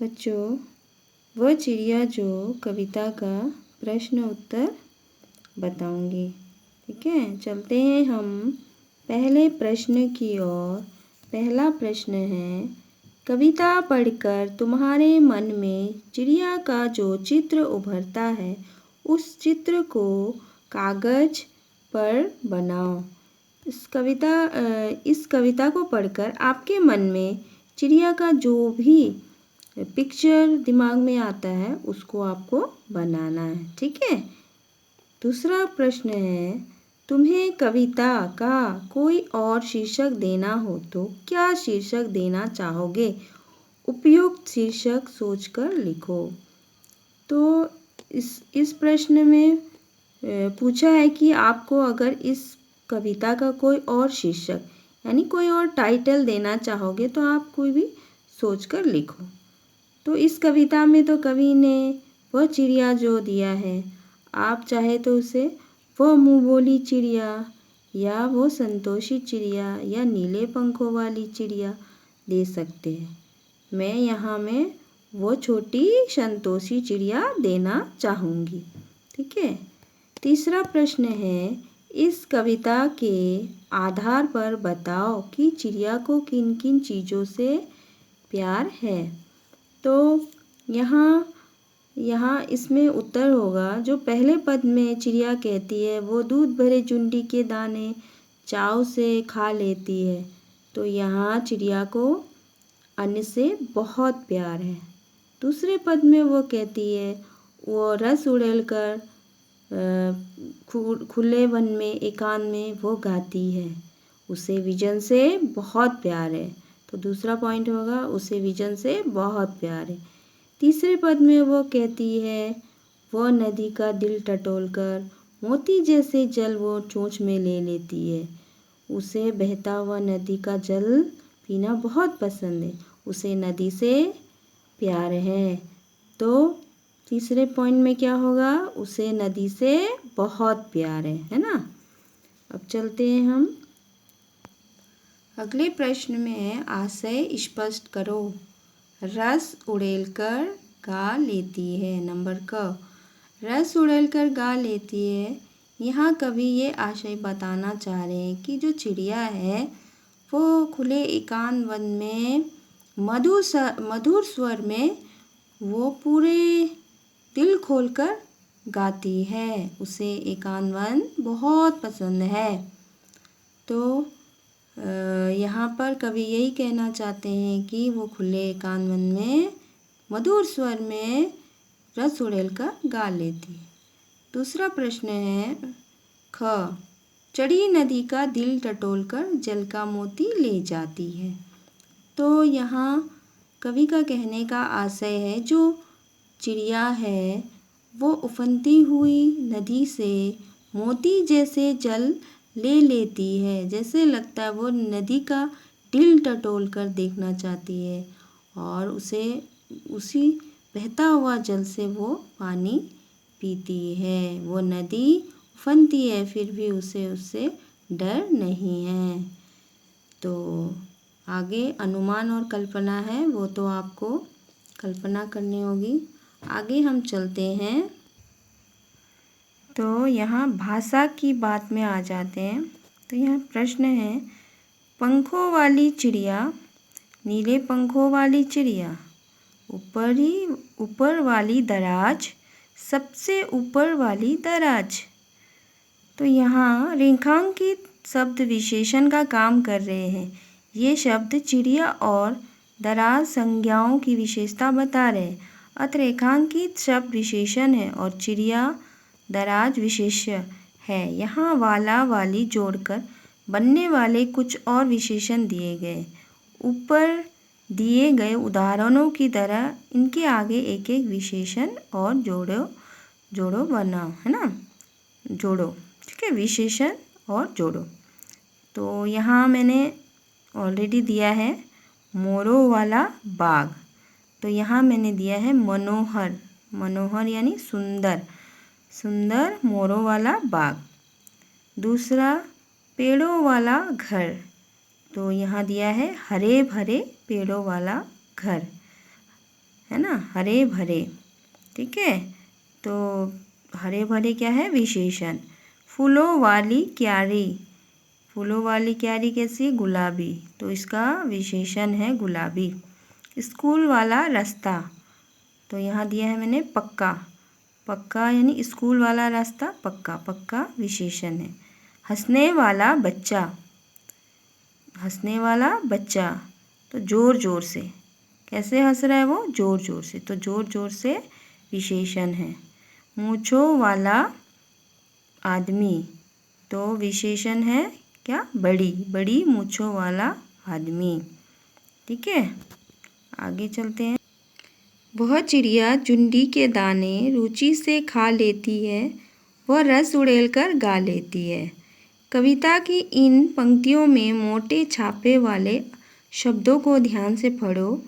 बच्चों, वह चिड़िया जो कविता का प्रश्न उत्तर बताऊंगी। ठीक है, चलते हैं हम पहले प्रश्न की ओर। पहला प्रश्न है, कविता पढ़कर तुम्हारे मन में चिड़िया का जो चित्र उभरता है उस चित्र को कागज पर बनाओ। इस कविता को पढ़कर आपके मन में चिड़िया का जो भी पिक्चर दिमाग में आता है उसको आपको बनाना है। ठीक है। दूसरा प्रश्न है, तुम्हें कविता का कोई और शीर्षक देना हो तो क्या शीर्षक देना चाहोगे? उपयुक्त शीर्षक सोचकर लिखो। तो इस प्रश्न में पूछा है कि आपको अगर इस कविता का कोई और शीर्षक यानी कोई और टाइटल देना चाहोगे तो आप कोई भी सोचकर लिखो। तो इस कविता में तो कवि ने वह चिड़िया जो दिया है, आप चाहे तो उसे वह मुँह बोली चिड़िया या वो संतोषी चिड़िया या नीले पंखों वाली चिड़िया दे सकते हैं। मैं यहाँ में वो छोटी संतोषी चिड़िया देना चाहूँगी। ठीक है। तीसरा प्रश्न है, इस कविता के आधार पर बताओ कि चिड़िया को किन किन चीज़ों से प्यार है। तो यहाँ इसमें उत्तर होगा, जो पहले पद में चिड़िया कहती है वो दूध भरे चुंडी के दाने चाव से खा लेती है। तो यहाँ चिड़िया को अन्न से बहुत प्यार है। दूसरे पद में वो कहती है वो रस उड़ेलकर खुले वन में एकांत में वो गाती है, उसे विजन से बहुत प्यार है। तो दूसरा पॉइंट होगा, उसे विजन से बहुत प्यार है। तीसरे पद में वो कहती है वह नदी का दिल टटोलकर मोती जैसे जल वो चोंच में ले लेती है, उसे बहता हुआ नदी का जल पीना बहुत पसंद है, उसे नदी से प्यार है। तो तीसरे पॉइंट में क्या होगा, उसे नदी से बहुत प्यार है ना। अब चलते हैं हम अगले प्रश्न में। आशय स्पष्ट करो। रस उड़ेलकर गा लेती है। नंबर क, रस उड़ेलकर गा लेती है। यहाँ कवि ये आशय बताना चाह रहे हैं कि जो चिड़िया है वो खुले एकांत वन में मधुर स्वर में वो पूरे दिल खोलकर गाती है, उसे एकांत वन बहुत पसंद है। तो यहाँ पर कवि यही कहना चाहते हैं कि वो खुले एकांत वन में मधुर स्वर में रस उड़ेलकर गा लेती है। दूसरा प्रश्न है ख, चढ़ी नदी का दिल टटोलकर जल का मोती ले जाती है। तो यहाँ कवि का कहने का आशय है, जो चिड़िया है वो उफनती हुई नदी से मोती जैसे जल ले लेती है, जैसे लगता है वो नदी का दिल टटोल कर देखना चाहती है और उसी बहता हुआ जल से वो पानी पीती है। वो नदी उफनती है फिर भी उससे डर नहीं है। तो आगे अनुमान और कल्पना है, वो तो आपको कल्पना करनी होगी। आगे हम चलते हैं। तो यहाँ भाषा की बात में आ जाते हैं। तो यहाँ प्रश्न है, पंखों वाली चिड़िया, नीले पंखों वाली चिड़िया, ऊपर वाली दराज, सबसे ऊपर वाली दराज। तो यहाँ रेखांकित शब्द विशेषण का काम कर रहे हैं। ये शब्द चिड़िया और दराज संज्ञाओं की विशेषता बता रहे हैं। अतः रेखांकित शब्द विशेषण है और चिड़िया दराज विशेष्य है। यहाँ वाला वाली जोड़कर बनने वाले कुछ और विशेषण दिए गए। ऊपर दिए गए उदाहरणों की तरह इनके आगे एक एक विशेषण और जोड़ो बनाओ, है ना, जोड़ो। ठीक है, विशेषण और जोड़ो। तो यहाँ मैंने ऑलरेडी दिया है मोरों वाला बाग, तो यहाँ मैंने दिया है मनोहर। मनोहर यानी सुंदर, सुंदर मोरों वाला बाग। दूसरा पेड़ों वाला घर, तो यहाँ दिया है हरे भरे पेड़ों वाला घर, है ना, हरे भरे। ठीक है, तो हरे भरे क्या है, विशेषण। फूलों वाली क्यारी, फूलों वाली क्यारी कैसी, गुलाबी, तो इसका विशेषण है गुलाबी। स्कूल वाला रास्ता, तो यहाँ दिया है मैंने पक्का, पक्का यानी स्कूल वाला रास्ता पक्का, पक्का विशेषण है। हंसने वाला बच्चा, हंसने वाला बच्चा, तो ज़ोर ज़ोर से, कैसे हंस रहा है वो, ज़ोर ज़ोर से, तो ज़ोर ज़ोर से विशेषण है। मूंछों वाला आदमी, तो विशेषण है क्या, बड़ी, बड़ी मूंछों वाला आदमी। ठीक है, आगे चलते हैं। वह चिड़िया चुंडी के दाने रुचि से खा लेती है, वह रस उड़ेलकर गा लेती है। कविता की इन पंक्तियों में मोटे छापे वाले शब्दों को ध्यान से पढ़ो।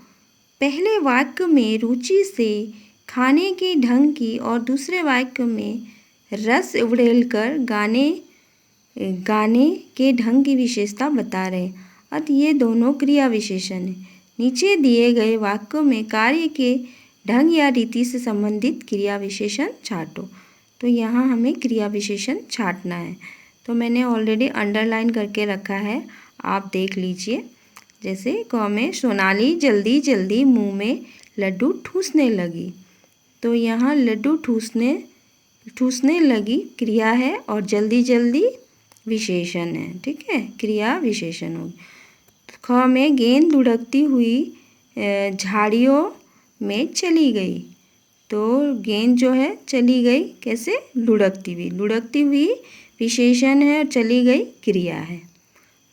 पहले वाक्य में रुचि से खाने के ढंग की और दूसरे वाक्य में रस उड़ेलकर गाने के ढंग की विशेषता बता रहे। अतः ये दोनों क्रिया विशेषण हैं। नीचे दिए गए वाक्यों में कार्य के ढंग या रीति से संबंधित क्रिया विशेषण छांटो। तो यहाँ हमें क्रिया विशेषण छांटना है, तो मैंने ऑलरेडी अंडरलाइन करके रखा है, आप देख लीजिए। जैसे क में सोनाली जल्दी जल्दी मुंह में लड्डू ठूसने लगी, तो यहाँ लड्डू ठूसने लगी क्रिया है और जल्दी जल्दी विशेषण है। ठीक है, क्रिया विशेषण होगी। ख में गेंद लुढ़कती हुई झाड़ियों में चली गई, तो गेंद जो है चली गई कैसे, लुढ़कती हुई विशेषण है और चली गई क्रिया है।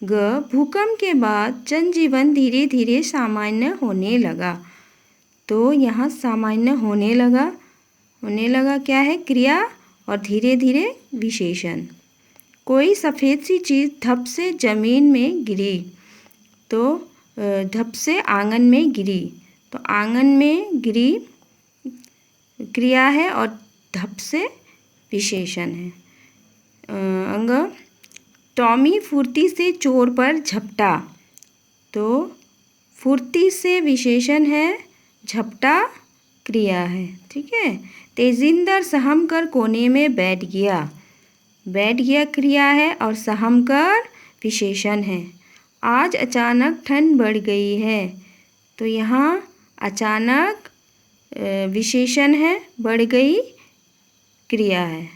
ग भूकंप के बाद जनजीवन धीरे धीरे सामान्य होने लगा, तो यहाँ सामान्य होने लगा क्या है, क्रिया, और धीरे धीरे विशेषण। कोई सफ़ेद सी चीज़ धप से जमीन में गिरी, तो धप से आंगन में गिरी, तो आंगन में गिरी क्रिया है और धप से विशेषण है। अंग टॉमी फुर्ती से चोर पर झपटा, तो फुर्ती से विशेषण है, झपटा क्रिया है। ठीक है, तेजिंदर सहम कर कोने में बैठ गया क्रिया है और सहम कर विशेषण है। आज अचानक ठंड बढ़ गई है, तो यहाँ अचानक विशेषण है, बढ़ गई क्रिया है।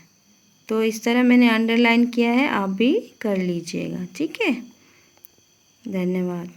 तो इस तरह मैंने अंडरलाइन किया है, आप भी कर लीजिएगा। ठीक है, धन्यवाद।